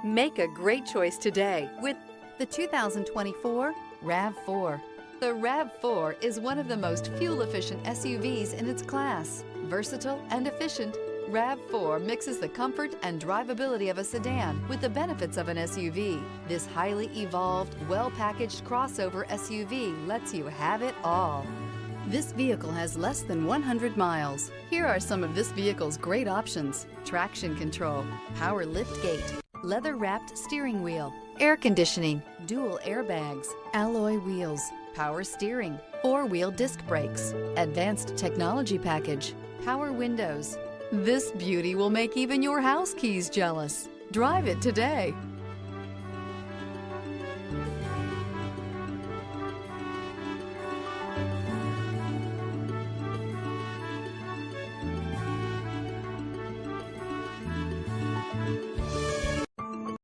Make a great choice today with the 2024 RAV4. The RAV4 is one of the most fuel-efficient SUVs in its class. Versatile and efficient, RAV4 mixes the comfort and drivability of a sedan with the benefits of an SUV. This highly evolved, well-packaged crossover SUV lets you have it all. This vehicle has less than 100 miles. Here are some of this vehicle's great options: traction control, power liftgate, leather-wrapped steering wheel, air conditioning, dual airbags, alloy wheels, power steering, four-wheel disc brakes, advanced technology package, power windows. This beauty will make even your house keys jealous. Drive it today.